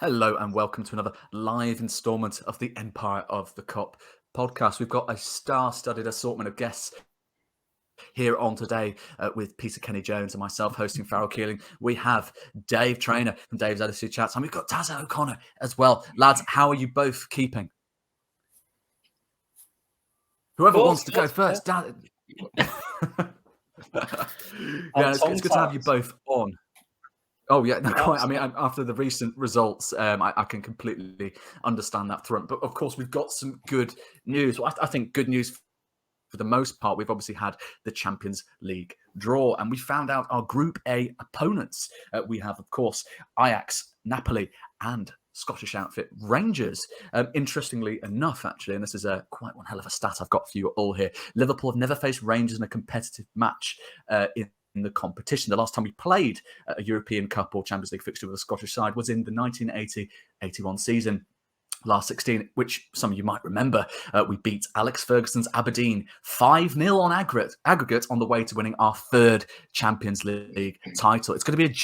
Hello and welcome to another live instalment of the Empire of the Kop podcast. We've got a star-studded assortment of guests here on today with Peter Kenny-Jones and myself hosting Farrell Keeling. We have Dave Trainer from Dave's Attitude Chats, and we've got THAT O'Connor as well. Lads, how are you both keeping? Whoever wants to go first. Yeah, it's good to have you both on. Oh, yeah, no, quite. I mean, after the recent results, I can completely understand that front. But, of course, we've got some good news. Well, I think good news for the most part. We've obviously had the Champions League draw, and we found out our Group A opponents. We have, of course, Ajax, Napoli, and Scottish outfit Rangers. Interestingly enough, actually, and this is quite one hell of a stat I've got for you all here, Liverpool have never faced Rangers in a competitive match in the competition. The last time we played a European Cup or Champions League fixture with a Scottish side was in the 1980-81 season. Last 16, which some of you might remember, we beat Alex Ferguson's Aberdeen 5-0 on aggregate on the way to winning our third Champions League title. It's going to be a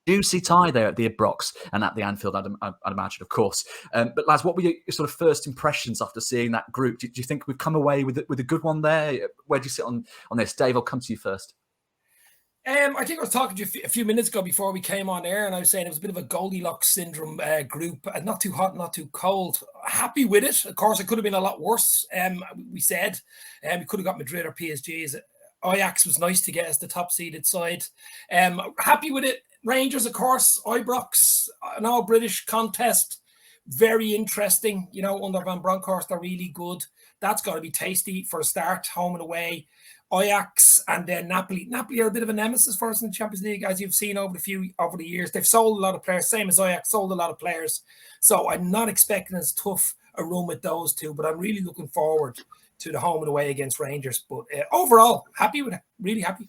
juicy tie there at the Ibrox and at the Anfield, I'd imagine, of course. But lads, what were your sort of first impressions after seeing that group? Do you think we've come away with a good one there? Where do you sit on this? Dave, I'll come to you first. I think I was talking to you a few minutes ago before we came on air, and I was saying it was a bit of a Goldilocks syndrome group, not too hot, not too cold. Happy with it. Of course, it could have been a lot worse. We said we could have got Madrid or PSG. Ajax was nice to get as the top-seeded side. Happy with it. Rangers, of course, Ibrox, an all-British contest. Very interesting. You know, under Van Bronckhorst, they're really good. That's got to be tasty for a start, home and away. Ajax and then Napoli. Napoli are a bit of a nemesis for us in the Champions League, as you've seen over the years. They've sold a lot of players, same as Ajax, sold a lot of players. So I'm not expecting as tough a run with those two, but I'm really looking forward to the home and away against Rangers. But overall, happy with it. Really happy.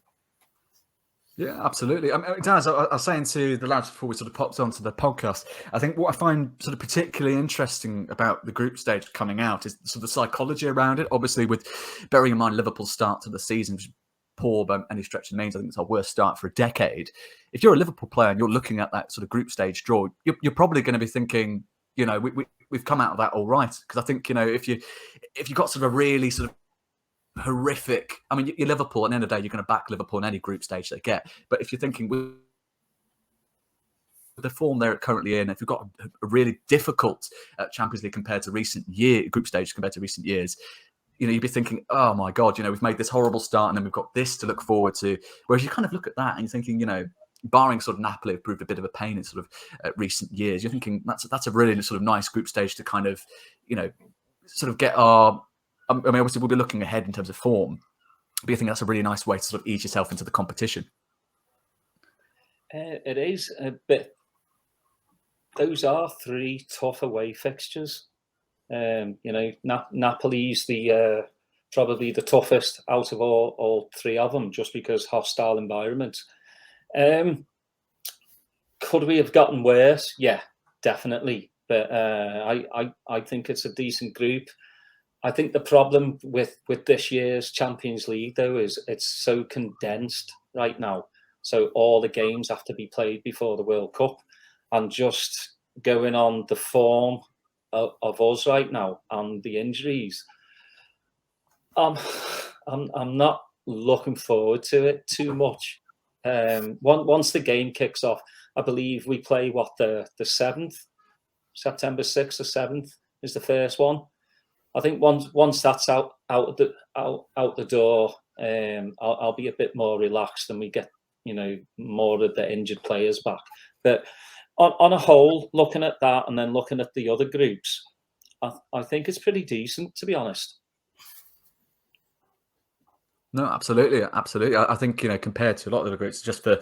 Yeah, absolutely. Daz, I was saying to the lads before we sort of popped onto the podcast, I think what I find sort of particularly interesting about the group stage coming out is sort of the psychology around it. Obviously, with bearing in mind Liverpool's start to the season, which is poor by any stretch of the means. I think it's our worst start for a decade. If you're a Liverpool player and you're looking at that sort of group stage draw, you're probably going to be thinking, you know, we've come out of that all right. Because I think, you know, if you got sort of a really sort of horrific. I mean, you're Liverpool. At the end of the day, you're going to back Liverpool in any group stage they get. But if you're thinking with the form they're currently in, if you've got a really difficult Champions League compared to group stage compared to recent years, you know, you'd be thinking, oh my God, you know, we've made this horrible start and then we've got this to look forward to. Whereas you kind of look at that and you're thinking, you know, barring sort of Napoli have proved a bit of a pain in sort of recent years, you're thinking that's a really sort of nice group stage to kind of, you know, sort of get our. I mean, obviously, we'll be looking ahead in terms of form, but I think that's a really nice way to sort of ease yourself into the competition. It is, but those are three tough away fixtures. You know, Napoli's the probably the toughest out of all three of them, just because hostile environment. Could we have gotten worse? Yeah, definitely. But I think it's a decent group. I think the problem with this year's Champions League, though, is it's so condensed right now. So all the games have to be played before the World Cup. And just going on the form of us right now and the injuries, I'm not looking forward to it too much. Once the game kicks off, I believe we play, the 7th? September 6th or 7th is the first one. I think once that's out the door, I'll be a bit more relaxed and we get, you know, more of the injured players back. But on a whole, looking at that and then looking at the other groups, I think it's pretty decent, to be honest. No, absolutely. I think, you know, compared to a lot of the groups, just for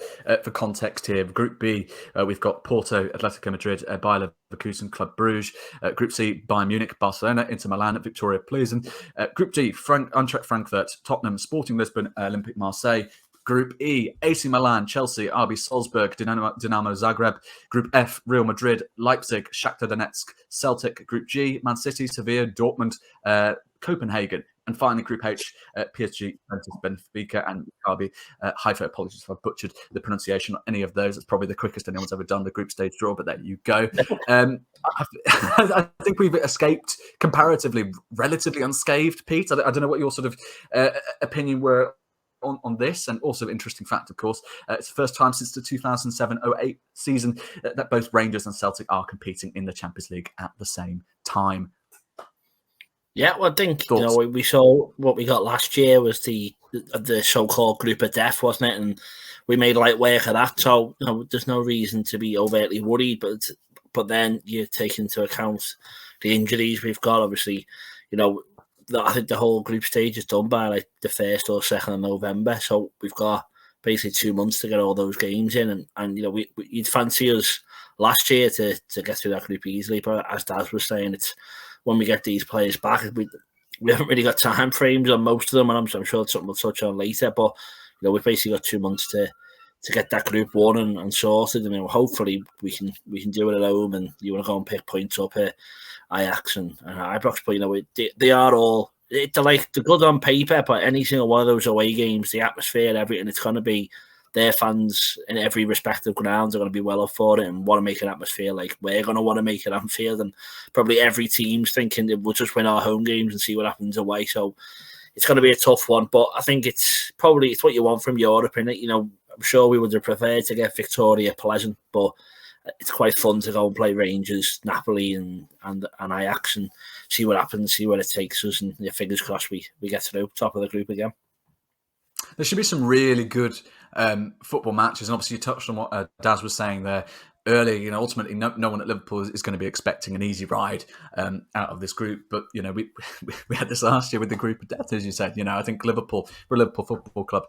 context here, Group B, we've got Porto, Atletico Madrid, Bayer Leverkusen, Club Brugge. Group C, Bayern Munich, Barcelona, Inter Milan, Victoria Plzen. Group D, Eintracht Frankfurt, Tottenham, Sporting Lisbon, Olympique Marseille. Group E, AC Milan, Chelsea, RB Salzburg, Dinamo Zagreb. Group F, Real Madrid, Leipzig, Shakhtar Donetsk, Celtic. Group G, Man City, Sevilla, Dortmund, Copenhagen. And finally, Group H, PSG, Benfica, and Maccabi Haifa. Apologies if I butchered the pronunciation on any of those. It's probably the quickest anyone's ever done the group stage draw, but there you go. I think we've escaped comparatively, relatively unscathed, Pete. I don't know what your sort of opinion were on this, and also interesting fact, of course, it's the first time since the 2007-08 season that both Rangers and Celtic are competing in the Champions League at the same time. Yeah, well, I think we saw what we got last year was the so-called group of death, wasn't it? And we made light work of that. So there's no reason to be overtly worried. But then you take into account the injuries we've got. Obviously, I think the whole group stage is done by like the 1st or 2nd of November. So we've got basically 2 months to get all those games in. And you'd fancy us last year to get through that group easily. But as Daz was saying, it's when we get these players back, we haven't really got time frames on most of them, and I'm sure it's something we'll touch on later. But we've basically got 2 months to get that group won and sorted, and hopefully we can do it at home. And you want to go and pick points up at Ajax and Ibrox, but they are all they're good on paper, but any single one of those away games, the atmosphere, everything, it's going to be. Their fans in every respective grounds are going to be well up for it and want to make an atmosphere like we're going to want to make at Anfield. And probably every team's thinking that we'll just win our home games and see what happens away. So it's going to be a tough one. But I think it's what you want from Europe, innit? I'm sure we would have preferred to get Victoria Pleasant, but it's quite fun to go and play Rangers, Napoli and Ajax and see what happens, see where it takes us. And fingers crossed we get through top of the group again. There should be some really good football matches, and obviously you touched on what Daz was saying there earlier. Ultimately, no one at Liverpool is going to be expecting an easy ride out of this group. But we had this last year with the group of death, as you said. I think we're a Liverpool Football Club.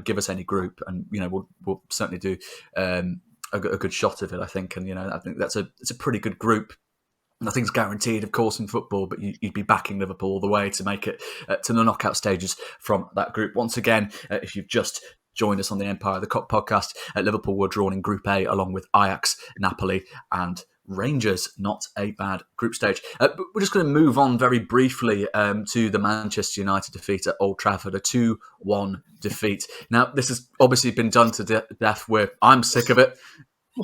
Give us any group, and we'll certainly do a good shot of it. I think, and I think it's a pretty good group. Nothing's guaranteed, of course, in football, but you'd be backing Liverpool all the way to make it to the knockout stages from that group. Once again, if you've just joined us on the Empire of the Kop podcast, Liverpool were drawn in Group A along with Ajax, Napoli and Rangers. Not a bad group stage. But we're just going to move on very briefly to the Manchester United defeat at Old Trafford, a 2-1 defeat. Now, this has obviously been done to death. I'm sick of it.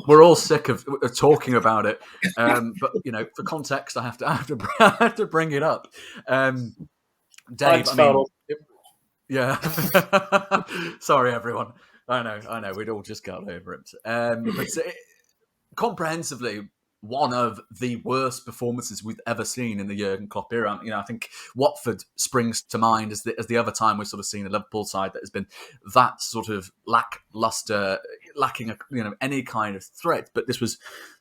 We're all sick of talking about it, but for context, I have to bring it up. Dave, Thanks, yeah. Sorry, everyone. I know. We'd all just got over it. But comprehensively, one of the worst performances we've ever seen in the Jurgen Klopp era. I think Watford springs to mind as the other time we've sort of seen a Liverpool side that has been that sort of lackluster, lacking any kind of threat. But this was,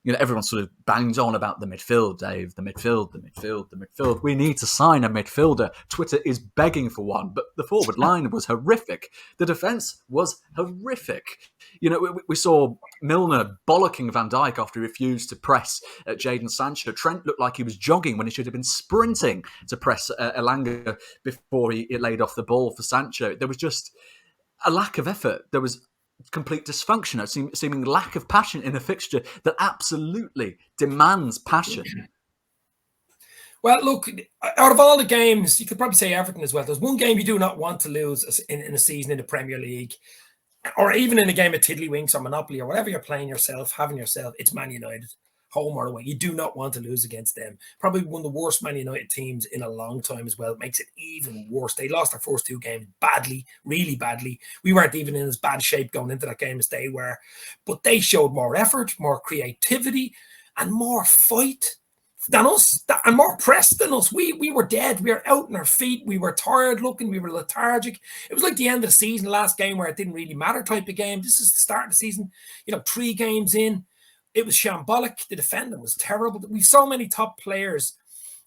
everyone sort of bangs on about the midfield, Dave, the midfield. We need to sign a midfielder. Twitter is begging for one, but the forward line was horrific. The defence was horrific. We saw Milner bollocking Van Dijk after he refused to press Jadon Sancho. Trent looked like he was jogging when he should have been sprinting to press Elanga before he laid off the ball for Sancho. There was just a lack of effort. There was complete dysfunction, a seeming lack of passion in a fixture that absolutely demands passion. Well, look, out of all the games, you could probably say Everton as well. There's one game you do not want to lose in a season in the Premier League, or even in a game of Tiddlywinks or Monopoly or whatever you're playing yourself, it's Man United, home or away. You do not want to lose against them. Probably one of the worst Man United teams in a long time as well. It makes it even worse. They lost their first 2 games badly, really badly. We weren't even in as bad shape going into that game as they were. But they showed more effort, more creativity, and more fight than us, and more press than us. We were dead. We were out on our feet. We were tired looking. We were lethargic. It was like the end of the season, last game where it didn't really matter type of game. This is the start of the season, 3 games in. It was shambolic. The defending was terrible. We so many top players,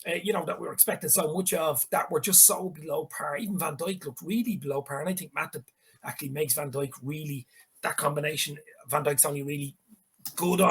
that we were expecting so much of, that were just so below par. Even Van Dijk looked really below par. And I think Matip actually makes Van Dijk really, that combination, Van Dijk's only really good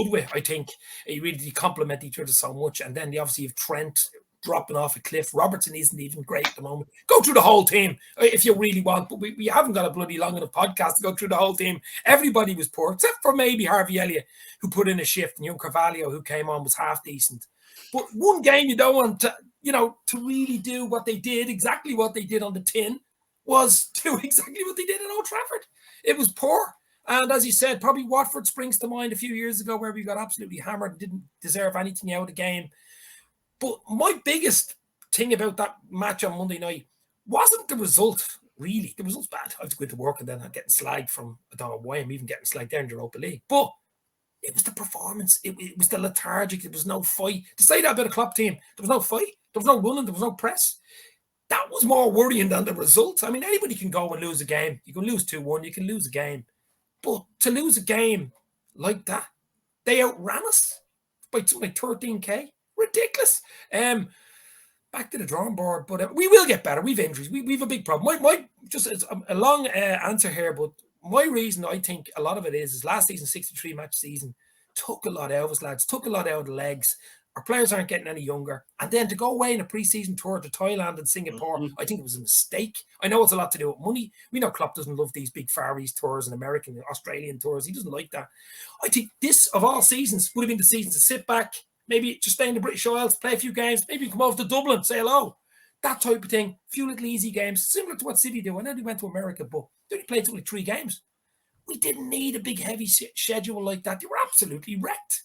with, I think. He really complement each other so much. And then obviously you have Trent dropping off a cliff. Robertson isn't even great at the moment. Go through the whole team if you really want, but we haven't got a bloody long enough podcast to go through the whole team. Everybody was poor, except for maybe Harvey Elliott, who put in a shift, and young Carvalho, who came on, was half decent. But one game you don't want to to really do what they did, exactly what they did on the tin, was do exactly what they did at Old Trafford. It was poor. And as you said, probably Watford springs to mind a few years ago where we got absolutely hammered and didn't deserve anything out of the game. But my biggest thing about that match on Monday night wasn't the result, really. The result's bad. I was going to work and then I'm getting slagged from, I don't know why I'm even getting slagged down in the Europa League. But it was the performance. It was the lethargic. There was no fight. To say that about a Klopp team, there was no fight. There was no running. There was no press. That was more worrying than the result. I mean, anybody can go and lose a game. You can lose 2-1. You can lose a game. But to lose a game like that, they outran us by something like 13k. Ridiculous. Back to the drawing board, but we will get better. We've injuries. We've a big problem. My just it's a long answer here, but my reason I think a lot of it is last season, 63 match season, took a lot out of us, lads. Took a lot out of the legs. Our players aren't getting any younger. And then to go away in a pre-season tour to Thailand and Singapore, I think it was a mistake. I know it's a lot to do with money. We know Klopp doesn't love these big Far East tours and American and Australian tours. He doesn't like that. I think this, of all seasons, would have been the season to sit back, maybe just stay in the British Isles, play a few games, maybe come over to Dublin, say hello. That type of thing. A few little easy games, similar to what City do. I know they went to America, but they only played only 3 games. We didn't need a big, heavy schedule like that. They were absolutely wrecked.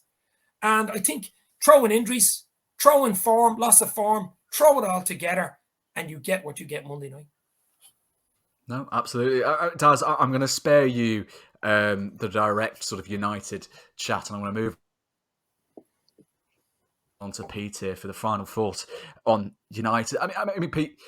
And I think throw in injuries, throw in form, loss of form, throw it all together, and you get what you get Monday night. No, absolutely. Daz, I'm going to spare you the direct sort of United chat, and I'm going to move on to Pete here for the final thought on United. I mean, Pete,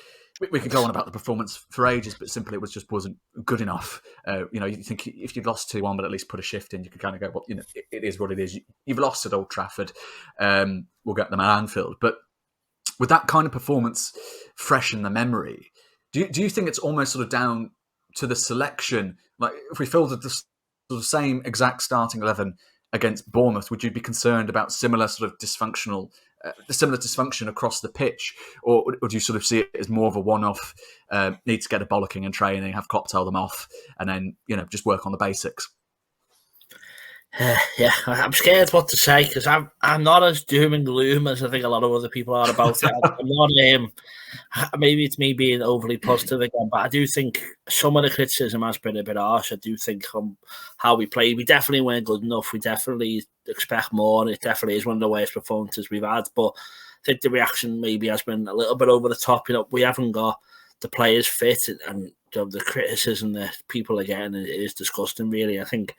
we could go on about the performance for ages, but simply it wasn't good enough. You think if you'd lost 2-1, but at least put a shift in, you could kind of go, well, it is what it is. You've lost at Old Trafford. We'll get them at Anfield. But with that kind of performance fresh in the memory, do you think it's almost sort of down to the selection? Like if we fielded the sort of same exact starting 11 against Bournemouth, would you be concerned about similar dysfunction across the pitch, or would you sort of see it as more of a one-off? Need to get a bollocking in training, have Klopp tell them off, and then just work on the basics. Yeah, I'm scared what to say because I'm not as doom and gloom as I think a lot of other people are about it. I'm not. Maybe it's me being overly positive again, but I do think some of the criticism has been a bit harsh. I do think how we played, we definitely weren't good enough. We definitely expect more, and it definitely is one of the worst performances we've had. But I think the reaction maybe has been a little bit over the top. We haven't got the players fit, and the criticism that people are getting is disgusting, really. I think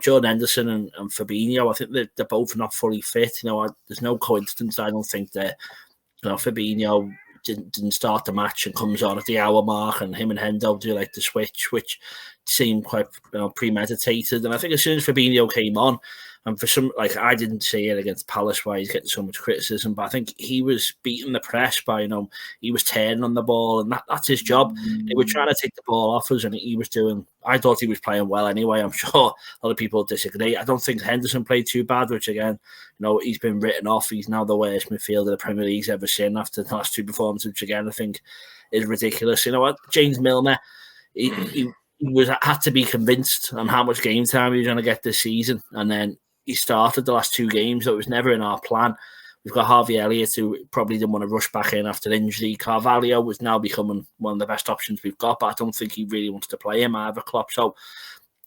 Jordan Henderson and Fabinho, I think they're both not fully fit. There's no coincidence. I don't think that Fabinho didn't start the match and comes on at the hour mark, and him and Hendo do like the switch, which seemed quite premeditated. And I think as soon as Fabinho came on, and for some, I didn't see it against Palace why he's getting so much criticism, but I think he was beating the press by, he was turning on the ball, and that's his job. They were trying to take the ball off us, and I thought he was playing well anyway. I'm sure a lot of people disagree. I don't think Henderson played too bad, which again, he's been written off. He's now the worst midfielder the Premier League's ever seen after the last 2 performances, which again, I think is ridiculous. James Milner, he had to be convinced on how much game time he was going to get this season, and then he started the last 2 games, so it was never in our plan. We've got Harvey Elliott, who probably didn't want to rush back in after injury. Carvalho was now becoming one of the best options we've got, but I don't think he really wants to play him either, Klopp. So,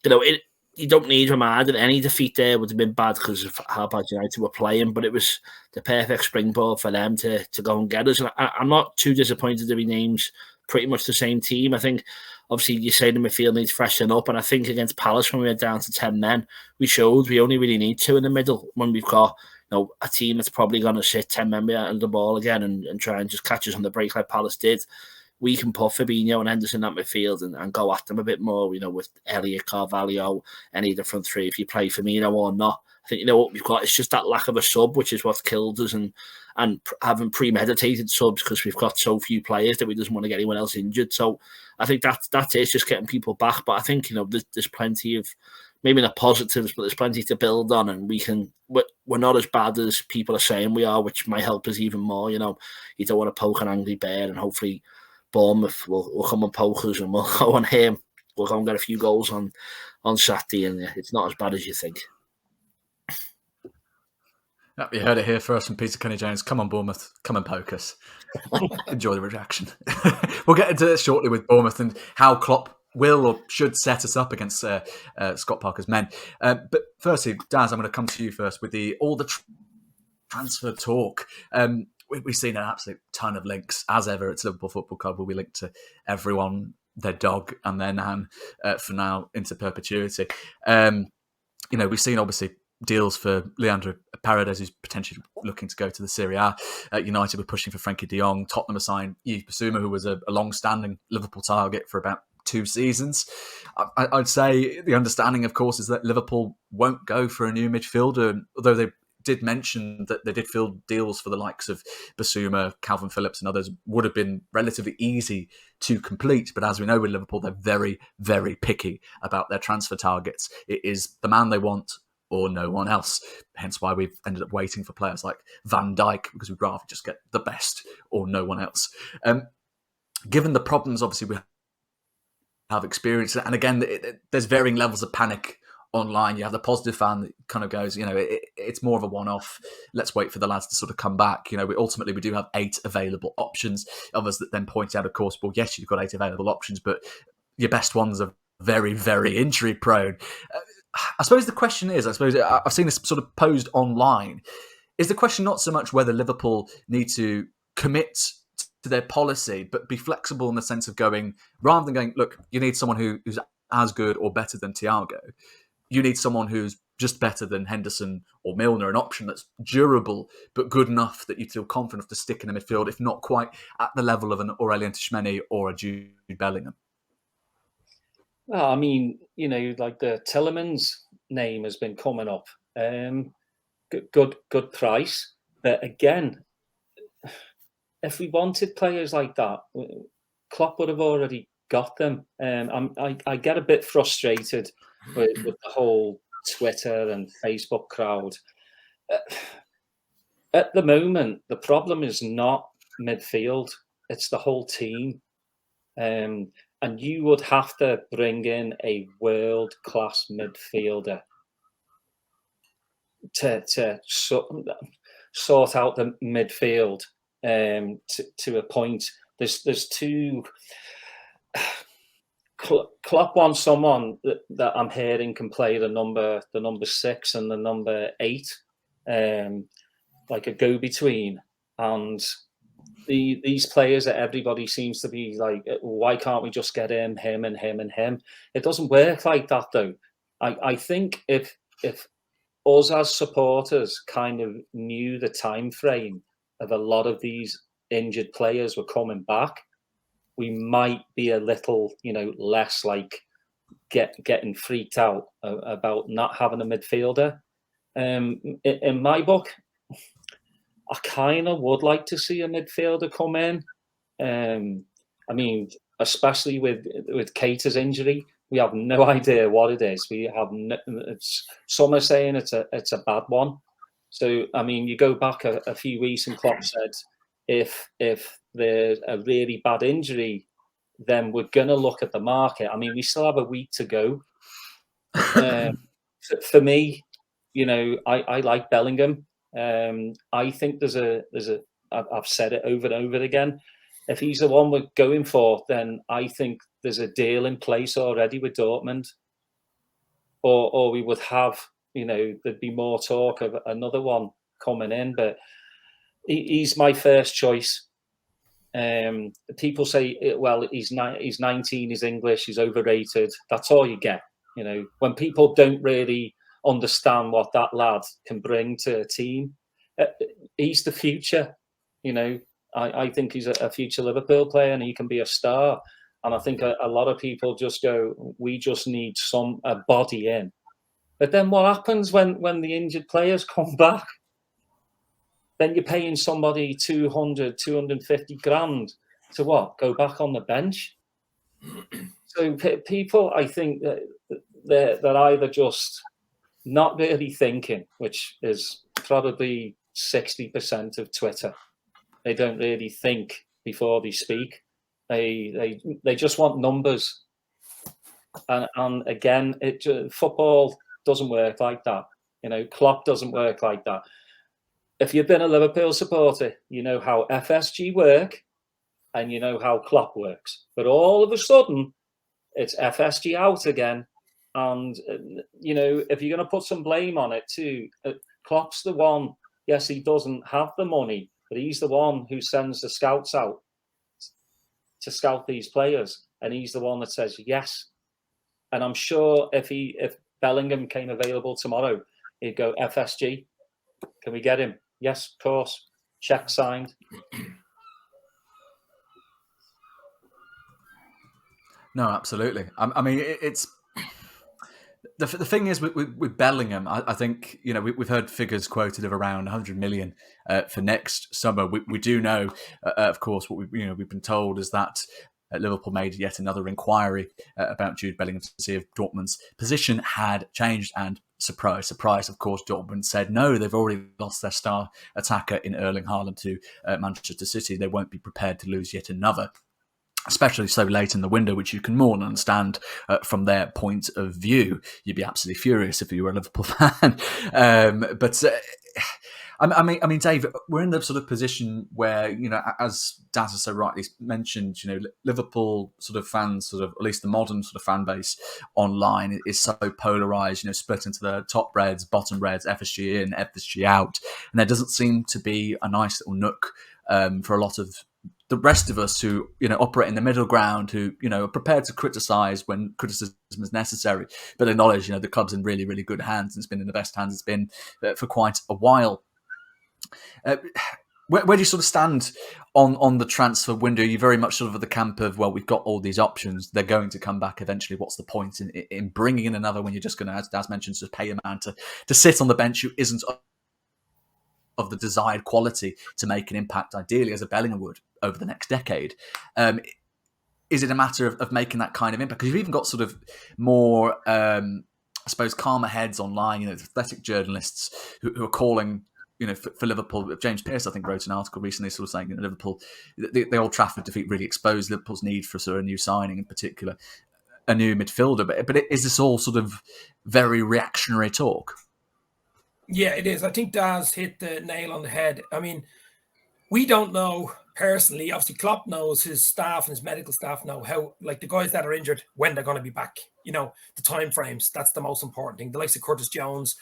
you don't need Ramad. Any defeat there would have been bad because of how bad United were playing, but it was the perfect springboard for them to go and get us. And I'm not too disappointed that he names pretty much the same team. I think, obviously, you say the midfield needs freshening up, and I think against Palace, when we went down to 10 men, we showed we only really need 2 in the middle when we've got a team that's probably going to sit 10 men behind the ball again and try and just catch us on the break like Palace did. We can put Fabinho and Henderson at midfield and go at them a bit more, with Elliott, Carvalho, any of the front 3, if you play Firmino or not. I think, what we've got is just that lack of a sub, which is what's killed us, and having premeditated subs because we've got so few players that we doesn't want to get anyone else injured. So I think that's it, just getting people back. But I think, there's plenty of, maybe not positives, but there's plenty to build on, and we're not as bad as people are saying we are, which might help us even more. You don't want to poke an angry bear, and hopefully Bournemouth will come and poke us, and we'll go on him. We'll go and get a few goals on Saturday, and it's not as bad as you think. You heard it here first from Peter Kenny-Jones. Come on, Bournemouth. Come and poke us. Enjoy the reaction. We'll get into this shortly with Bournemouth and how Klopp will or should set us up against Scott Parker's men. But firstly, Daz, I'm going to come to you first with all the transfer talk. We've seen an absolute ton of links, as ever. It's Liverpool Football Club, where we link to everyone, their dog and their nan, for now into perpetuity. We've seen obviously deals for Leandro Paredes, who's potentially looking to go to the Serie A. United were pushing for Frankie de Jong. Tottenham assigned Yves Bissouma, who was a long-standing Liverpool target for about 2 seasons. I'd say the understanding, of course, is that Liverpool won't go for a new midfielder, although they did mention that they did field deals for the likes of Bissouma, Calvin Phillips and others would have been relatively easy to complete. But as we know with Liverpool, they're very, very picky about their transfer targets. It is the man they want or no one else. Hence why we've ended up waiting for players like Van Dijk, because we'd rather just get the best or no one else. Given the problems, obviously, we have experienced, and again, there's varying levels of panic online. You have the positive fan that kind of goes, it's more of a one-off. Let's wait for the lads to sort of come back. We do have 8 available options. Others that then point out, of course, well, yes, you've got 8 available options, but your best ones are very, very injury prone. I suppose the question is, I've seen this sort of posed online, is the question not so much whether Liverpool need to commit to their policy, but be flexible in the sense of going, rather than going, look, you need someone who's as good or better than Thiago. You need someone who's just better than Henderson or Milner, an option that's durable, but good enough that you feel confident enough to stick in the midfield, if not quite at the level of an Aurelien Tchouameni or a Jude Bellingham. Well, I mean, like the Tielemans name has been coming up. Good price. But again, if we wanted players like that, Klopp would have already got them. I get a bit frustrated with the whole Twitter and Facebook crowd. At the moment, the problem is not midfield. It's the whole team. And you would have to bring in a world-class midfielder to sort out the midfield to a point. There's 2. Klopp wants someone that I'm hearing can play the number 6 and the number 8, like a go-between. And these players that everybody seems to be like, why can't we just get him, and him, and him? It doesn't work like that, though. I think if us as supporters kind of knew the time frame of a lot of these injured players were coming back, we might be a little, less like getting freaked out about not having a midfielder. In my book, I kind of would like to see a midfielder come in. I mean, especially with Keita's injury, we have no idea what it is. We have some are saying it's a bad one. So I mean, you go back a few weeks, and Klopp said if there's a really bad injury, then we're going to look at the market. I mean, we still have a week to go. For me, I like Bellingham. I think there's a. I've said it over and over again. If he's the one we're going for, then I think there's a deal in place already with Dortmund, or we would have. There'd be more talk of another one coming in, but he's my first choice. People say, well, he's 19, he's English, he's overrated. That's all you get. When people don't really understand what that lad can bring to a team, he's the future. I think he's a future Liverpool player, and he can be a star. And I think a lot of people just go, we just need a body in. But then what happens when the injured players come back? Then you're paying somebody 200, 250 grand to what? Go back on the bench? So people, I think that they're either just not really thinking, which is probably 60% of Twitter. They don't really think before they speak. They just want numbers. And again, football doesn't work like that. Klopp doesn't work like that. if you've been a Liverpool supporter, you know how FSG work and you know how Klopp works. But all of a sudden, it's FSG out again. And, you know, if you're going to put some blame on it too, Klopp's the one, yes, he doesn't have the money, but he's the one who sends the scouts out to scout these players. And he's the one that says yes. And I'm sure if Bellingham came available tomorrow, he'd go, FSG, can we get him? Yes, of course. Check signed. No, absolutely. I mean, it's the thing is with Bellingham. I think, you know, we've heard figures quoted of around 100 million for next summer. We do know, of course, what we've been told is that Liverpool made yet another inquiry about Jude Bellingham to see if Dortmund's position had changed. And surprise, surprise, of course, Dortmund said no, they've already lost their star attacker in Erling Haaland to Manchester City. They won't be prepared to lose yet another, especially so late in the window, which you can more than understand from their point of view. You'd be absolutely furious if you were a Liverpool fan. I mean, Dave, we're in the sort of position where, you know, as Daz has so rightly mentioned, you know, Liverpool sort of fans, sort of, at least the modern sort of fan base online is so polarised, you know, split into the top Reds, bottom Reds, FSG in, FSG out. And there doesn't seem to be a nice little nook for a lot of the rest of us who, you know, operate in the middle ground, who, you know, are prepared to criticise when criticism is necessary, but acknowledge, you know, the club's in really, really good hands. And it's been in the best hands it's been for quite a while. Where do you sort of stand on the transfer window? You're very much sort of at the camp of, well, we've got all these options. They're going to come back eventually. What's the point in bringing in another when you're just going to, as mentioned, just pay a man to sit on the bench who isn't of the desired quality to make an impact, ideally, as a Bellingham would over the next decade? Is it a matter of making that kind of impact? Because you've even got sort of more, I suppose, calmer heads online, you know, athletic journalists who are calling, you know, for Liverpool. James Pearce, I think, wrote an article recently sort of saying, you know, Liverpool, the Old Trafford defeat really exposed Liverpool's need for sort of a new signing, in particular, a new midfielder. But is this all sort of very reactionary talk? Yeah, it is. I think Daz hit the nail on the head. I mean, we don't know personally. Obviously, Klopp knows, his staff and his medical staff know how, like, the guys that are injured, when they're going to be back. You know, the time frames. That's the most important thing. The likes of Curtis Jones,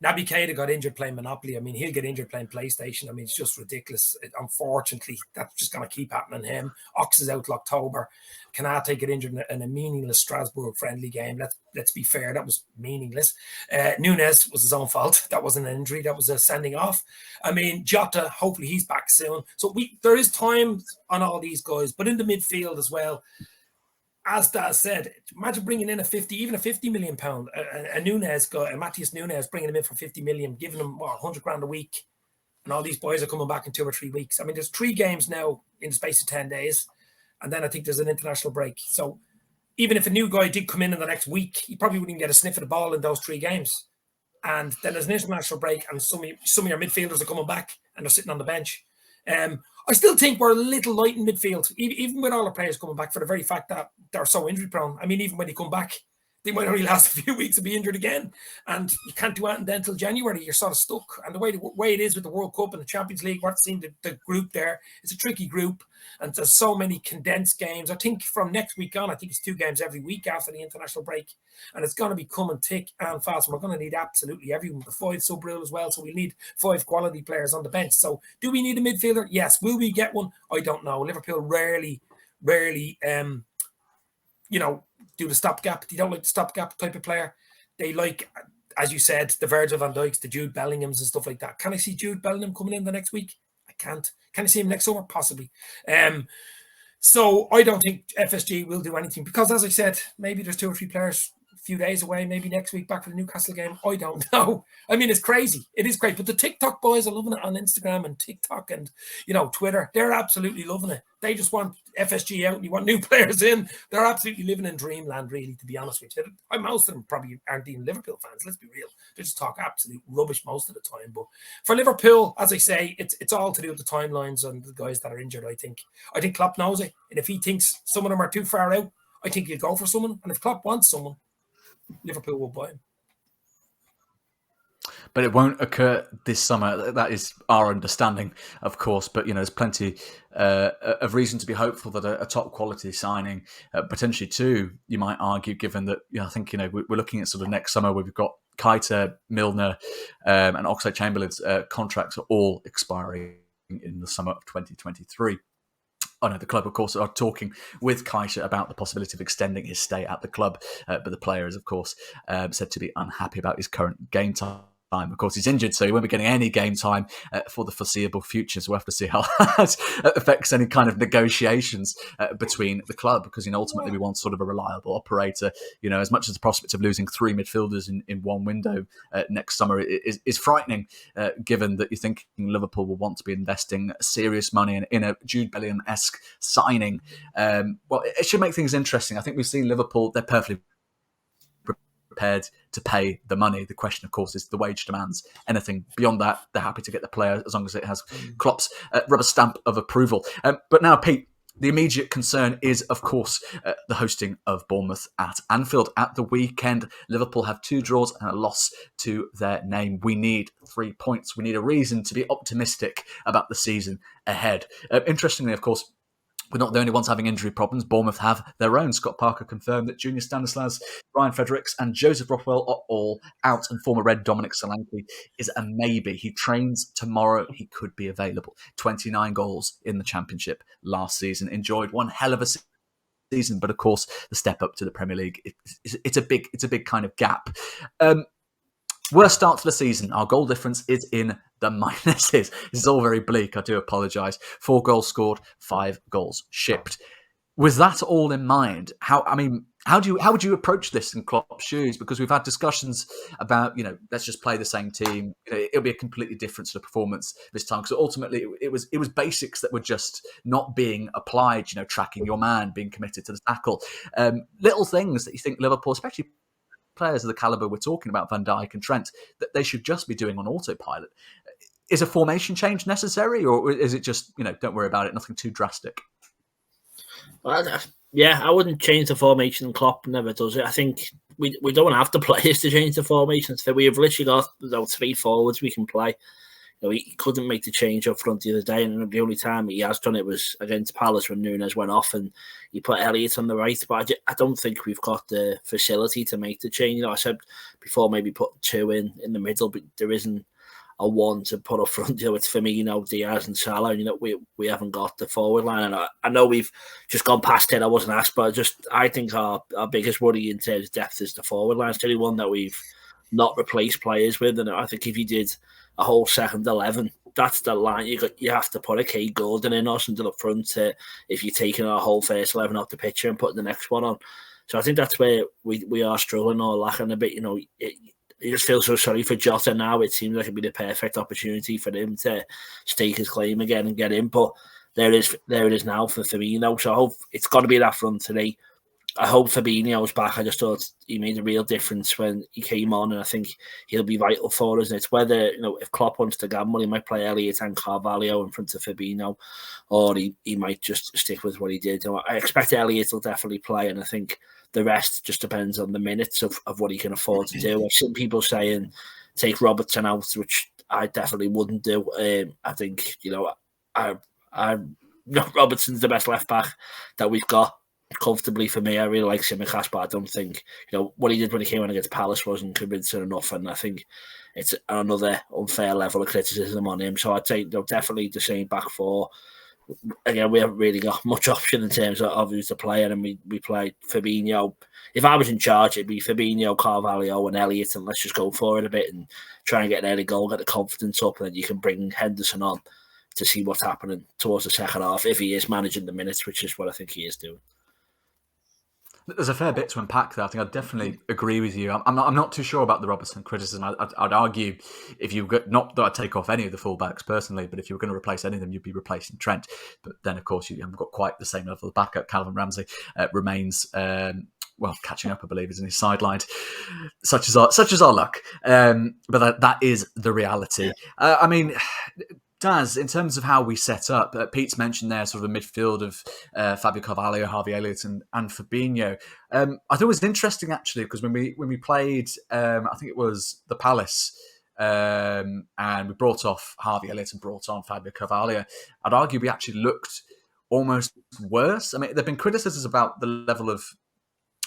Naby Keita got injured playing Monopoly. I mean, he'll get injured playing PlayStation. I mean, it's just ridiculous. Unfortunately, that's just going to keep happening to him. Ox is out till October. Kanate get injured in a meaningless Strasbourg friendly game. Let's be fair, that was meaningless. Nunes was his own fault. That wasn't an injury. That was a sending off. I mean, Jota, hopefully he's back soon. So there is time on all these guys, but in the midfield as well. As Daz said, imagine bringing in even a £50 million, a Nunes guy, a Matthias Nunes, bringing him in for 50 million, giving him 100 grand a week, and all these boys are coming back in 2 or 3 weeks. I mean, there's 3 games now in the space of 10 days, and then I think there's an international break. So even if a new guy did come in the next week, he probably wouldn't get a sniff of the ball in those 3 games. And then there's an international break, and some of your midfielders are coming back, and they're sitting on the bench. I still think we're a little light in midfield, even with all our players coming back, for the very fact that they're so injury prone. I mean, even when they come back, they might only last a few weeks and be injured again. And you can't do anything then until January. You're sort of stuck. And the way it is with the World Cup and the Champions League, we're seeing the group there. It's a tricky group. And there's so many condensed games. I think from next week on, I think it's 2 games every week after the international break. And it's going to be coming thick and fast. And we're going to need absolutely everyone. The 5 sub rule as well. So we need 5 quality players on the bench. So do we need a midfielder? Yes. Will we get one? I don't know. Liverpool rarely, do the stopgap. They don't like the stopgap type of player. They like, as you said, the Virgil van Dijks, the Jude Bellinghams and stuff like that. Can I see Jude Bellingham coming in the next week? I can't. Can I see him next summer? Possibly. So I don't think FSG will do anything because, as I said, maybe there's 2 or 3 players a few days away, maybe next week back for the Newcastle game. I don't know. I mean, it's crazy. It is great. But the TikTok boys are loving it on Instagram and TikTok and, Twitter. They're absolutely loving it. They just want FSG out and you want new players in. They're absolutely living in dreamland, really, to be honest with you. Most of them probably aren't even Liverpool fans. Let's be real. They just talk absolute rubbish most of the time. But for Liverpool, as I say, it's all to do with the timelines and the guys that are injured, I think. I think Klopp knows it. And if he thinks some of them are too far out, I think he'll go for someone. And if Klopp wants someone, Liverpool will buy him. but it won't occur this summer. That is our understanding, of course. But there's plenty of reason to be hopeful that a top quality signing, potentially two, you might argue, given that I think we're looking at sort of next summer where we've got Keita, Milner, and Oxlade-Chamberlain's contracts are all expiring in the summer of 2023. Oh no, the club, of course, are talking with Keita about the possibility of extending his stay at the club. But the player is, of course, said to be unhappy about his current game time. Of course, he's injured, so he won't be getting any game time for the foreseeable future. So we'll have to see how that affects any kind of negotiations between the club, because ultimately we want sort of a reliable operator. As much as the prospect of losing three midfielders in one window next summer is frightening, given that you're thinking Liverpool will want to be investing serious money in a Jude Bellingham-esque signing. Well, it should make things interesting. I think we've seen Liverpool; they're perfectly prepared to pay the money. The question, of course, is the wage demands. Anything beyond that, they're happy to get the player as long as it has Klopp's rubber stamp of approval. But now, Pete, the immediate concern is, of course, the hosting of Bournemouth at Anfield at the weekend. Liverpool have 2 draws and a loss to their name. We need 3 points. We need a reason to be optimistic about the season ahead. Interestingly, of course, we're not the only ones having injury problems. Bournemouth have their own. Scott Parker confirmed that Junior Stanislas, Ryan Fredericks and Joseph Rothwell are all out, and former Red Dominic Solanke is a maybe. He trains tomorrow. He could be available. 29 goals in the Championship last season. Enjoyed one hell of a season, but of course the step up to the Premier League, it's a big kind of gap. Worst start to the season. Our goal difference is in the minuses. This is all very bleak. I do apologise. 4 goals scored, 5 goals shipped. With that all in mind, how would you approach this in Klopp's shoes? Because we've had discussions about, let's just play the same team. It'll be a completely different sort of performance this time. So ultimately, it was basics that were just not being applied. Tracking your man, being committed to the tackle, little things that you think Liverpool, especially players of the calibre we're talking about, Van Dijk and Trent, that they should just be doing on autopilot. Is a formation change necessary, or is it just, don't worry about it, nothing too drastic? Well, yeah, I wouldn't change the formation. Klopp never does it. I think we don't have the players to change the formations. We have literally got 3 forwards we can play. He couldn't make the change up front the other day, and the only time he has done it was against Palace when Núñez went off and he put Elliott on the right. But I don't think we've got the facility to make the change. I said before, maybe put 2 in the middle, but there isn't a 1 to put up front. It's Firmino, Diaz, and Salah. We haven't got the forward line, and I know we've just gone past it. I wasn't asked, but I think our biggest worry in terms of depth is the forward line. It's the only one that we've not replaced players with, and I think if you did a whole second 11, that's the line you have to put a Kate Gordon in or something up front if you're taking our whole first 11 off the picture and putting the next one on. So I think that's where we are struggling or lacking a bit. You just feel so sorry for Jota now. It seems like it'd be the perfect opportunity for him to stake his claim again and get in, but there it is now for Firmino. So I hope it's got to be that front today. I hope Fabinho's back. I just thought he made a real difference when he came on, and I think he'll be vital for us. And it's whether, if Klopp wants to gamble, he might play Elliott and Carvalho in front of Fabinho, or he might just stick with what he did. I expect Elliott will definitely play, and I think the rest just depends on the minutes of what he can afford to do. I've seen people saying take Robertson out, which I definitely wouldn't do. I think, Robertson's the best left back that we've got. Comfortably for me, I really like Tsimikas, but I don't think what he did when he came on against Palace wasn't convincing enough, and I think it's another unfair level of criticism on him. So I'd say definitely the same back 4. Again, we haven't really got much option in terms of who's the player, and we play Fabinho. If I was in charge, it'd be Fabinho, Carvalho, and Elliott, and let's just go for it a bit and try and get an early goal, get the confidence up, and then you can bring Henderson on to see what's happening towards the second half if he is managing the minutes, which is what I think he is doing. There's a fair bit to unpack there. I think I definitely agree with you. I'm not too sure about the Robertson criticism. I'd argue if you've got, not that I take off any of the fullbacks personally, but if you were going to replace any of them, you'd be replacing Trent. But then, of course, you haven't got quite the same level of backup. Calvin Ramsey remains catching up, I believe, isn't he? Sidelined. Such is our luck. But that is the reality. Daz, in terms of how we set up, Pete's mentioned there sort of the midfield of Fabio Carvalho, Harvey Elliott and Fabinho. I thought it was interesting, actually, because when we played, I think it was the Palace and we brought off Harvey Elliott and brought on Fabio Carvalho, I'd argue we actually looked almost worse. I mean, there've been criticisms about the level of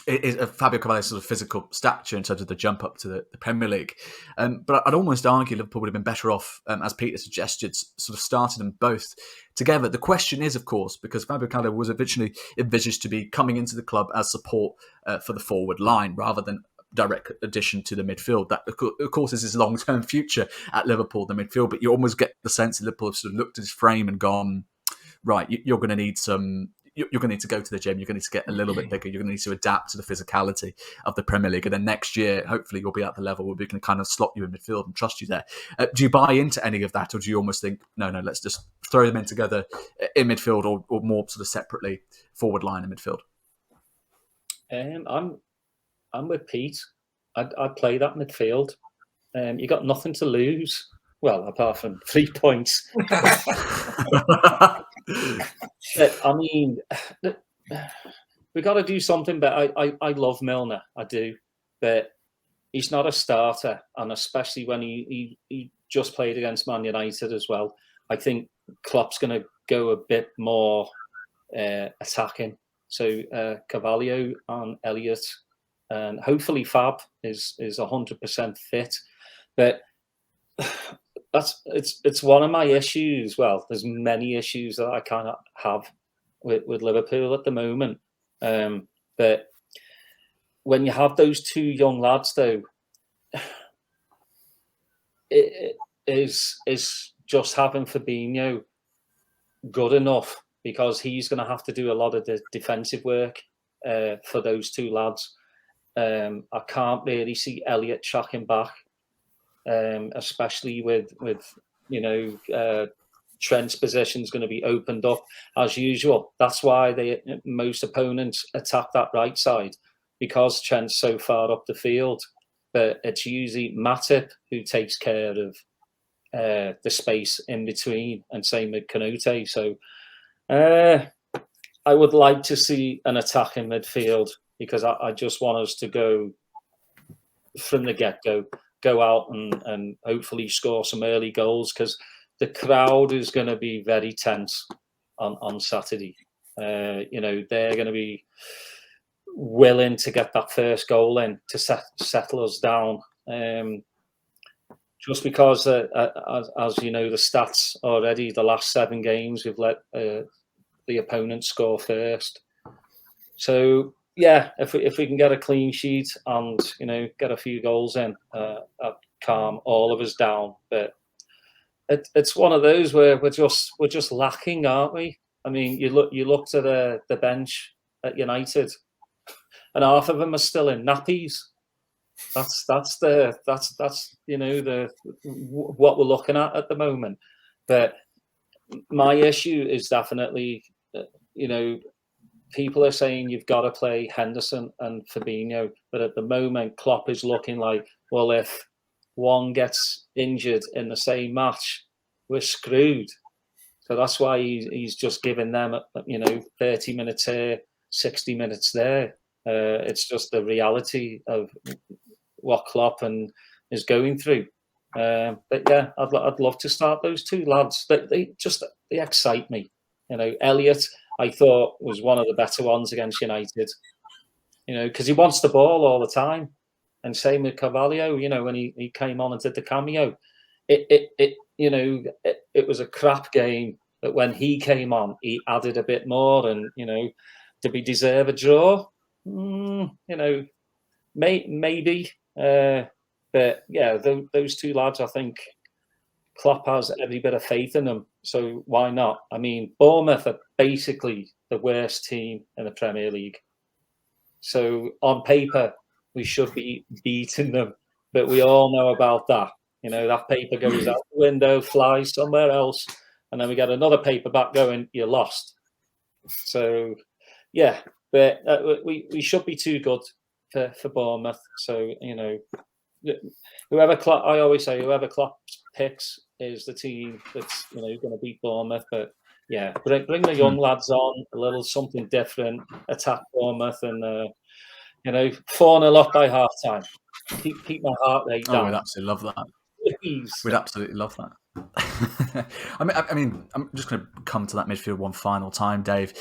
Fabio Carvalho's sort of physical stature in terms of the jump up to the Premier League. But I'd almost argue Liverpool would have been better off, as Peter suggested, sort of started them both together. The question is, of course, because Fabio Carvalho was originally envisaged to be coming into the club as support for the forward line rather than direct addition to the midfield. That, of course, is his long-term future at Liverpool, the midfield. But you almost get the sense that Liverpool have sort of looked at his frame and gone, right, you're going to need some... You're going to need to go to the gym. You're going to need to get a little bit bigger. You're going to need to adapt to the physicality of the Premier League. And then next year, hopefully, you'll be at the level where we can kind of slot you in midfield and trust you there. Do you buy into any of that? Or do you almost think, no, let's just throw them in together in midfield or more sort of separately forward line in midfield? I'm with Pete. I'd play that midfield. You got nothing to lose. Well, apart from 3 points. I mean, we got to do something. But I love Milner, I do. But he's not a starter, and especially when he just played against Man United as well. I think Klopp's going to go a bit more attacking. So Carvalho and Elliott, and hopefully Fab is 100% fit. But it's one of my issues. Well, there's many issues that I kind of have with Liverpool at the moment. But when you have those two young lads, though, it is just having Fabinho good enough, because he's going to have to do a lot of the defensive work for those two lads. I can't really see Elliott tracking back. Especially with Trent's position is going to be opened up as usual. That's why most opponents attack that right side, because Trent's so far up the field. But it's usually Matip who takes care of the space in between, and same with Kanouté. So I would like to see an attack in midfield, because I just want us to go from the get-go. Go out and hopefully score some early goals, because the crowd is going to be very tense on Saturday. They're going to be willing to get that first goal in to settle us down. Just because, as you know, the stats already, the last 7 games we've let the opponent score first. So, yeah, if we can get a clean sheet and get a few goals in, that'd calm all of us down. But it's one of those where we're just lacking, aren't we? I mean, you look to the bench at United, and half of them are still in nappies. That's what we're looking at the moment. But my issue is definitely people are saying you've got to play Henderson and Fabinho, but at the moment, Klopp is looking like, well, if one gets injured in the same match, we're screwed. So that's why he's just giving them, 30 minutes here, 60 minutes there. It's just the reality of what Klopp is going through. But yeah, I'd love to start those two lads. They excite me. Elliott, I thought, was one of the better ones against United, because he wants the ball all the time. And same with Carvalho, when he came on and did the cameo. It was a crap game, but when he came on, he added a bit more. And, did we deserve a draw? Maybe. But yeah, those two lads, I think Klopp has every bit of faith in them. So why not? I mean, Bournemouth are basically the worst team in the Premier League. So on paper, we should be beating them. But we all know about that. That paper goes out the window, flies somewhere else. And then we get another paper back going, you're lost. So, yeah, but we should be too good for Bournemouth. So, whoever Klopp picks is the team that's going to beat Bournemouth. But yeah, bring the young lads on, a little something different, attack Bournemouth, and 4-0 up by half time. Keep my heart rate down. I would absolutely love that. We'd absolutely love that. I mean, I'm just going to come to that midfield one final time, Dave.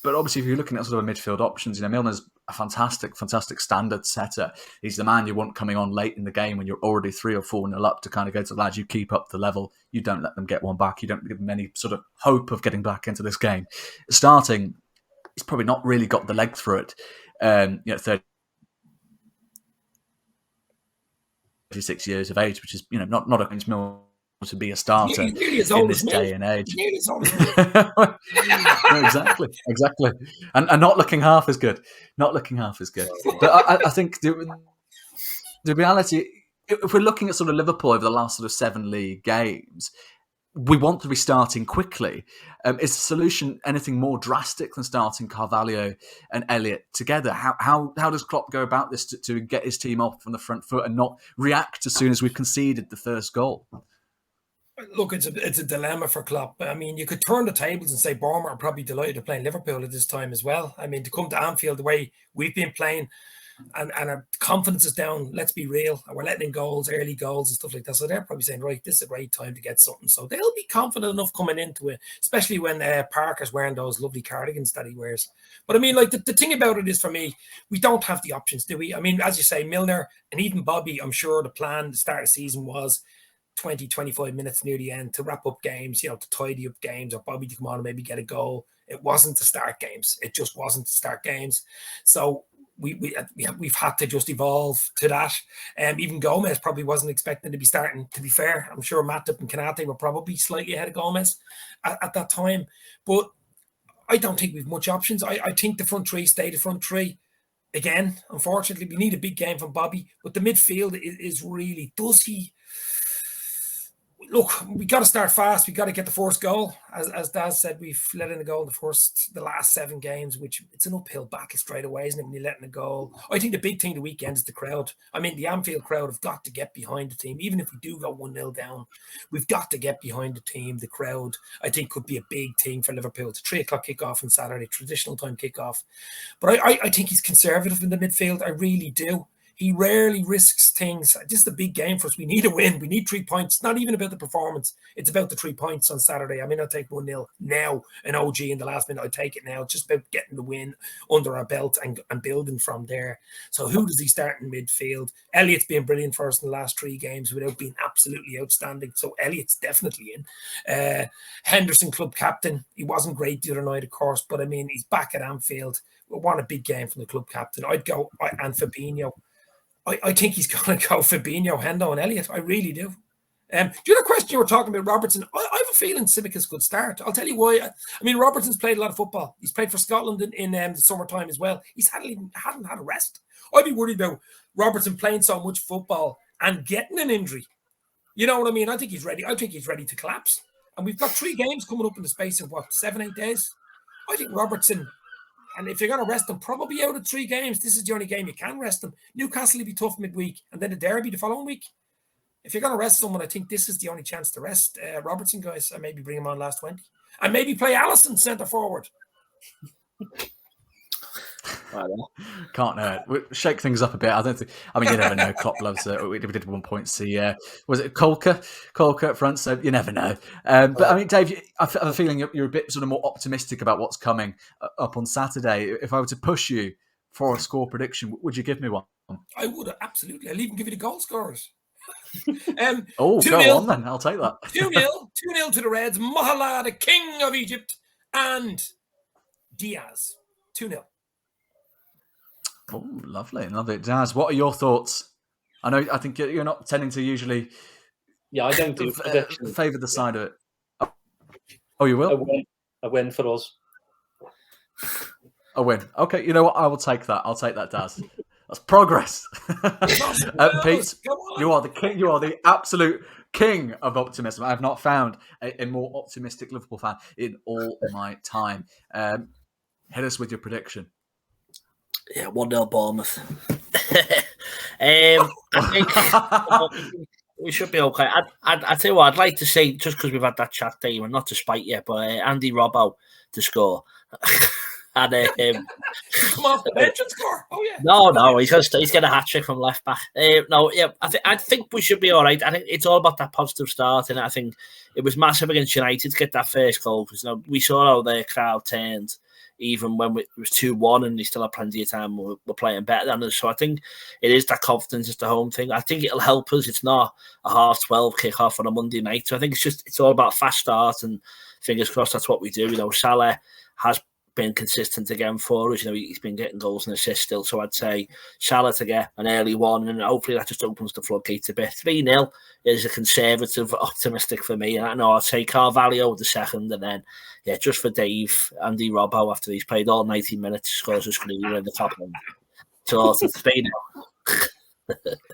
But obviously, if you're looking at sort of midfield options, Milner's a fantastic standard setter. He's the man you want coming on late in the game when you're already 3 or 4-0 up to kind of go to the lads. You keep up the level. You don't let them get one back. You don't give them any sort of hope of getting back into this game. Starting, he's probably not really got the leg through it. 36 years of age, which is not against Milner to be a starter in this day and age. Exactly. And not looking half as good. But I think the reality, if we're looking at sort of Liverpool over the last sort of 7 league games, we want to be starting quickly. Is the solution anything more drastic than starting Carvalho and Elliott together? How does Klopp go about this to get his team off from the front foot and not react as soon as we've conceded the first goal? Look, it's a dilemma for Klopp. I mean, you could turn the tables and say Bournemouth are probably delighted to play in Liverpool at this time as well. I mean, to come to Anfield the way we've been playing and our confidence is down, let's be real, and we're letting in goals, early goals and stuff like that. So they're probably saying, right, this is a great time to get something. So they'll be confident enough coming into it, especially when Parker's wearing those lovely cardigans that he wears. But I mean, like the thing about it is, for me, we don't have the options, do we? I mean, as you say, Milner and even Bobby, I'm sure the plan at the start of the season was 20, 25 minutes near the end to wrap up games, to tidy up games, or Bobby to come on and maybe get a goal. It wasn't to start games. It just wasn't to start games. So we've had to just evolve to that. Even Gomez probably wasn't expecting to be starting, to be fair. I'm sure Matip and Kanate were probably slightly ahead of Gomez at that time. But I don't think we've much options. I think the front three stay the front three. Again, unfortunately, we need a big game from Bobby. But the midfield is really, does he... Look, we got to start fast. We got to get the first goal. As Daz said, we've let in a goal the last 7 games, which it's an uphill battle straight away, isn't it, when you're letting a goal? I think the big thing the weekend is the crowd. I mean, the Anfield crowd have got to get behind the team. Even if we do go 1-0 down, we've got to get behind the team. The crowd, I think, could be a big thing for Liverpool. It's a 3 o'clock kickoff on Saturday, traditional time kickoff. But I think he's conservative in the midfield. I really do. He rarely risks things. This is a big game for us. We need a win. We need 3 points. It's not even about the performance. It's about the 3 points on Saturday. I mean, I'll take 1-0 now, an OG in the last minute. I'll take it now. It's just about getting the win under our belt and building from there. So who does he start in midfield? Elliott's been brilliant for us in the last 3 games without being absolutely outstanding. So Elliott's definitely in. Henderson, club captain. He wasn't great the other night, of course, but I mean, he's back at Anfield. We want a big game from the club captain. I'd go, and Fabinho. I think he's going to go Fabinho, Hendo and Elliott. I really do. The other question you were talking about, Robertson, I have a feeling Simicas could start. I'll tell you why. I mean, Robertson's played a lot of football. He's played for Scotland in the summertime as well. He hadn't had a rest. I'd be worried about Robertson playing so much football and getting an injury. You know what I mean? I think he's ready. I think he's ready to collapse. And we've got 3 games coming up in the space of, 7-8 days? I think Robertson... And if you're going to rest them, probably out of 3 games, this is the only game you can rest them. Newcastle will be tough midweek, and then the derby the following week. If you're going to rest someone, I think this is the only chance to rest Robertson, guys, and maybe bring him on last 20. And maybe play Alisson centre forward. Can't shake things up a bit. I mean, you never know. Klopp loves it. We did at one point see, was it Kolka at front? So you never know. But I mean, Dave, I have a feeling you're a bit sort of more optimistic about what's coming up on Saturday. If I were to push you for a score prediction, would you give me one? I would, absolutely. I'll even give you the goal scorers. Go on then. I'll take that. 2-0 to the Reds. Mahala, the king of Egypt, and Diaz. 2-0. Oh, lovely. Daz, what are your thoughts? I think you're not tending to usually... Yeah, I don't do predictions. Favour the side of it. Oh, you will? A win for us. A win. Okay, you know what? I will take that. I'll take that, Daz. That's progress. Pete, you are the king. You are the absolute king of optimism. I have not found a more optimistic Liverpool fan in all my time. Hit us with your prediction. Yeah, 1-0 Bournemouth. I think we should be okay. I tell you what, I'd like to say, just because we've had that chat, Dave, and not to spite you, but Andy Robbo to score. And come off the bench and score. Oh yeah. No, he's got a hat trick from left back. I think we should be all right. I think it's all about that positive start, and I think it was massive against United to get that first goal because we saw how their crowd turned. Even when it was 2-1 and they still had plenty of time, we're playing better than us. So I think it is that confidence, it's the home thing. I think it'll help us. It's not a 12:30 kick-off on a Monday night. So I think it's all about fast start and fingers crossed that's what we do. Salah has been consistent again for us. He's been getting goals and assists still. So I'd say Salah to get an early one and hopefully that just opens the floodgates a bit. 3-0 is a conservative, optimistic for me. And I know I'd say Carvalho the second and then, just for Dave, Andy Robbo after he's played all 90 minutes, scores a screamer in the top one. So it's 3-0.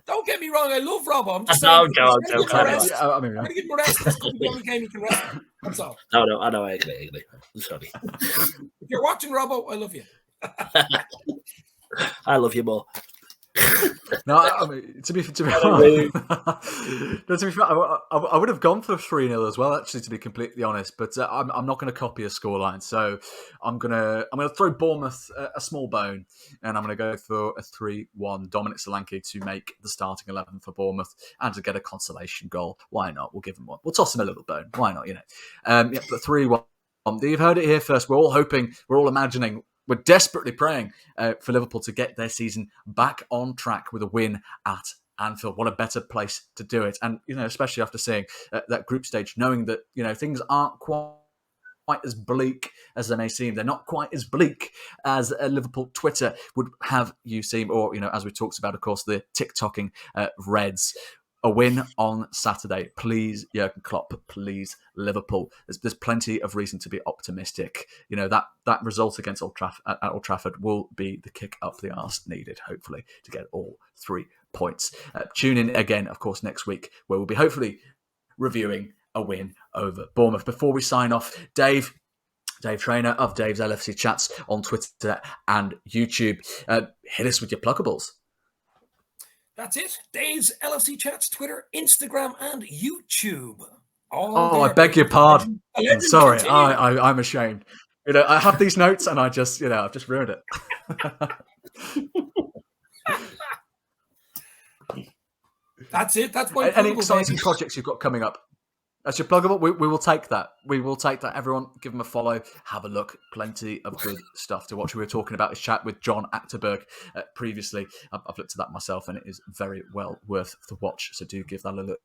Don't get me wrong, I love Robbo. I'm just saying. I'm going to give him a rest. This could be the only game he can rest. That's all. No, I know, I agree. I'm sorry. If you're watching Robbo, I love you. I love you more. No, to be fair, I would have gone for 3-0 as well. Actually, to be completely honest, but I'm not going to copy a scoreline. So I'm gonna throw Bournemouth a small bone, and I'm going to go for a 3-1 Dominic Solanke to make the starting 11 for Bournemouth and to get a consolation goal. Why not? We'll give him one. We'll toss him a little bone. Why not? But 3-1. You've heard it here first. We're all hoping. We're all imagining. We're desperately praying for Liverpool to get their season back on track with a win at Anfield. What a better place to do it. And, especially after seeing that group stage, knowing that, things aren't quite as bleak as they may seem. They're not quite as bleak as Liverpool Twitter would have you seem, or, as we talked about, of course, the TikToking Reds. A win on Saturday. Please, Jurgen Klopp. Please, Liverpool. There's plenty of reason to be optimistic. That result against Old Trafford will be the kick up the arse needed, hopefully, to get all 3 points. Tune in again, of course, next week, where we'll be hopefully reviewing a win over Bournemouth. Before we sign off, Dave Trainer of Dave's LFC Chats on Twitter and YouTube. Hit us with your pluggables. That's it. Dave's LFC Chats, Twitter, Instagram, and YouTube. I beg your pardon. I'm sorry. I'm ashamed. I have these notes and I just, I've just ruined it. That's it. That's my any exciting projects you've got coming up? That's your pluggable. We will take that. We will take that. Everyone, give them a follow. Have a look. Plenty of good stuff to watch. We were talking about his chat with John Achterberg previously. I've looked at that myself, and it is very well worth the watch. So do give that a look.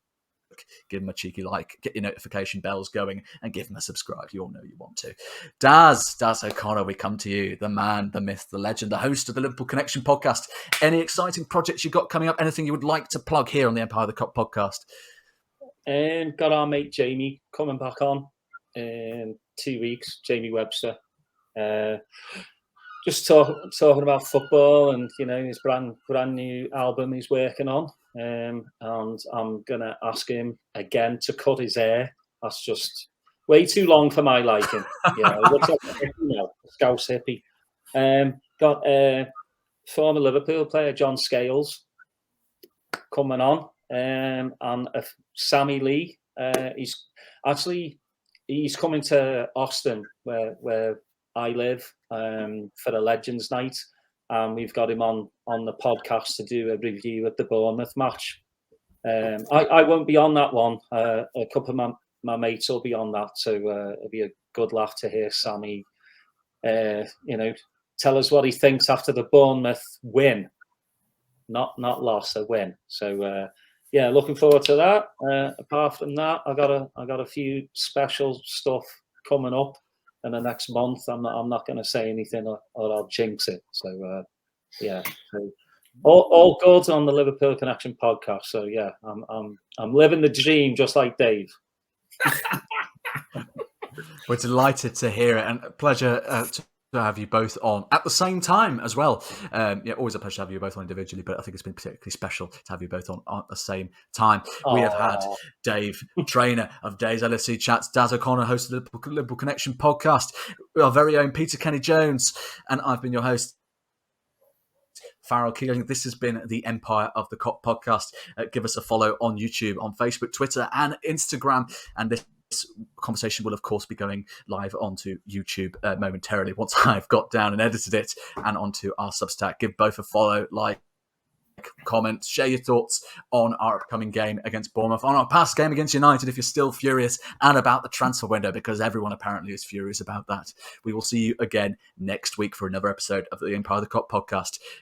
Give him a cheeky like. Get your notification bells going, and give him a subscribe. You all know you want to. Daz O'Connor, we come to you. The man, the myth, the legend, the host of the Liverpool Connection podcast. Any exciting projects you've got coming up? Anything you would like to plug here on the Empire of the Kop podcast? Got our mate Jamie coming back on in 2 weeks. Jamie Webster, just talking about football and his brand new album he's working on. And I'm gonna ask him again to cut his hair. That's just way too long for my liking. It looks like a Scouse hippie. Got former Liverpool player John Scales coming on. And Sammy Lee, he's coming to Austin where I live for a Legends Night, and we've got him on the podcast to do a review of the Bournemouth match. I won't be on that one. A couple of my mates will be on that, so it'll be a good laugh to hear Sammy, tell us what he thinks after the Bournemouth win, not loss, a win. So. Looking forward to that. Apart from that, I got a few special stuff coming up in the next month. I'm not going to say anything or I'll jinx it. So so all good on the Liverpool Connection podcast. So I'm living the dream just like Dave. We're delighted to hear it, and a pleasure to have you both on at the same time as well. Always a pleasure to have you both on individually, but I think it's been particularly special to have you both on at the same time. We have had Dave, trainer of Dave's LFC Chats, Daz O'Connor, host of the Liverpool Connection podcast, our very own Peter Kenny-Jones, and I've been your host, Farrell Keeling. This has been the Empire of the Kop podcast. Give us a follow on YouTube, on Facebook, Twitter, and Instagram. And this conversation will, of course, be going live onto YouTube momentarily once I've got down and edited it, and onto our Substack. Give both a follow, like, comment, share your thoughts on our upcoming game against Bournemouth, on our past game against United if you're still furious, and about the transfer window, because everyone apparently is furious about that. We will see you again next week for another episode of the Empire of the Kop podcast.